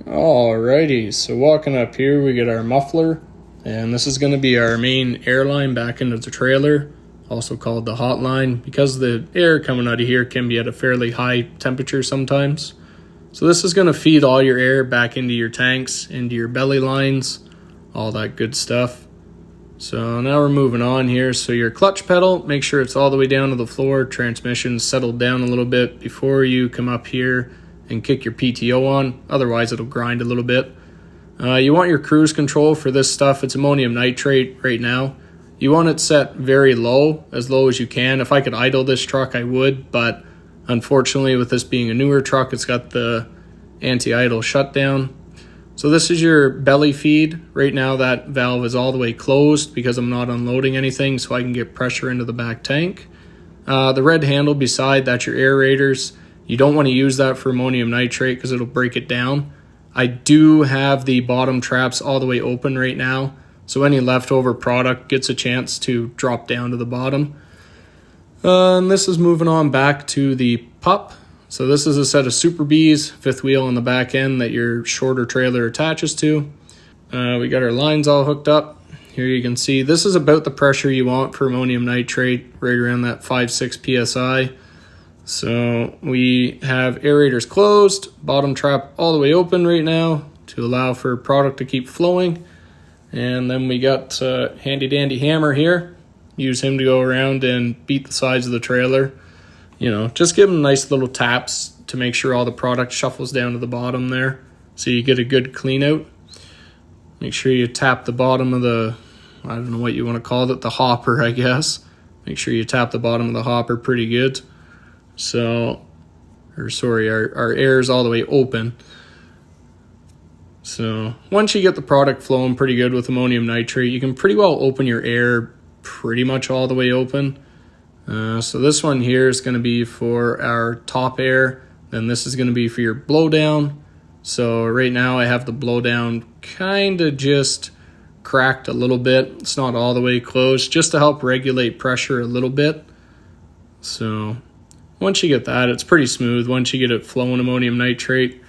Alrighty, so walking up here we get our muffler, and this is going to be our main air line back into the trailer, also called the hot line, because the air coming out of here can be at a fairly high temperature sometimes. So this is going to feed all your air back into your tanks, into your belly lines, all that good stuff. So now we're moving on here. So your clutch pedal, make sure it's all the way down to the floor, transmission settled down a little bit before you come up here and kick your PTO on, otherwise it'll grind a little bit. You want your cruise control for this stuff, it's ammonium nitrate right now. You want it set very low as you can. If I could idle this truck, I would, but unfortunately with this being a newer truck, it's got the anti-idle shutdown. So this is your belly feed. Right now that valve is all the way closed because I'm not unloading anything, so I can get pressure into the back tank. The red handle beside, that's your aerators. You don't want to use that for ammonium nitrate because it'll break it down. I do have the bottom traps all the way open right now, so any leftover product gets a chance to drop down to the bottom. And this is moving on back to the pup. So this is a set of Super Bs, fifth wheel on the back end that your shorter trailer attaches to. We got our lines all hooked up. Here you can see this is about the pressure you want for ammonium nitrate, right around that 5-6 psi. So we have aerators closed, bottom trap all the way open right now to allow for product to keep flowing. And then we got a handy dandy hammer here. Use him to go around and beat the sides of the trailer. You know, just give them nice little taps to make sure all the product shuffles down to the bottom there, so you get a good clean out. Make sure you tap the bottom of the, I don't know what you want to call it, the hopper, I guess. Make sure you tap the bottom of the hopper pretty good. So, our air is all the way open. So once you get the product flowing pretty good with ammonium nitrate, you can pretty well open your air pretty much all the way open. So this one here is going to be for our top air, then this is going to be for your blowdown. So right now I have the blowdown kind of just cracked a little bit. It's not all the way closed, just to help regulate pressure a little bit. So once you get that, it's pretty smooth once you get it flowing ammonium nitrate.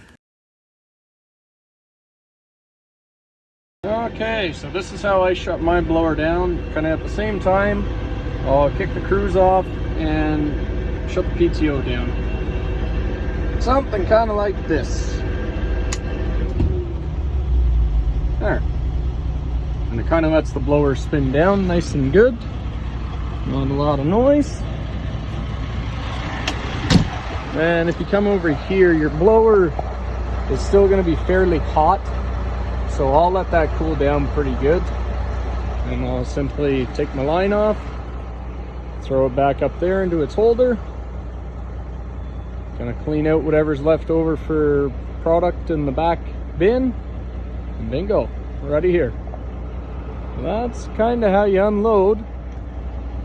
Okay, so this is how I shut my blower down. Kind of at the same time, I'll kick the cruise off and shut the PTO down. Something kind of like this. There. And it kind of lets the blower spin down nice and good. Not a lot of noise. And if you come over here, your blower is still going to be fairly hot. So I'll let that cool down pretty good. And I'll simply take my line off, throw it back up there into its holder. Gonna clean out whatever's left over for product in the back bin. And bingo, we're out of here. That's kind of how you unload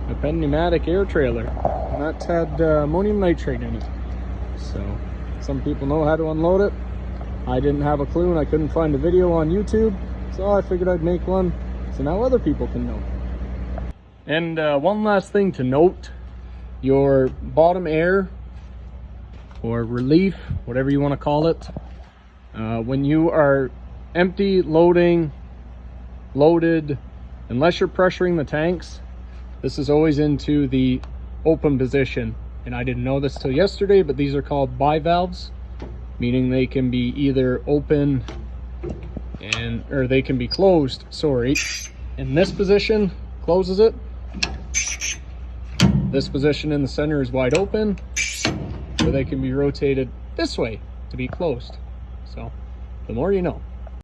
a Pneumatic air trailer. And that had ammonium nitrate in it. So some people know how to unload it. I didn't have a clue and I couldn't find a video on YouTube, so I figured I'd make one so now other people can know. And one last thing to note, your bottom air or relief, whatever you want to call it, when you are empty, loading, loaded, unless you're pressuring the tanks, this is always into the open position. And I didn't know this till yesterday, but these are called bivalves, meaning they can be either open or they can be closed, sorry. In this position, closes it. This position in the center is wide open, so they can be rotated this way to be closed. So the more you know.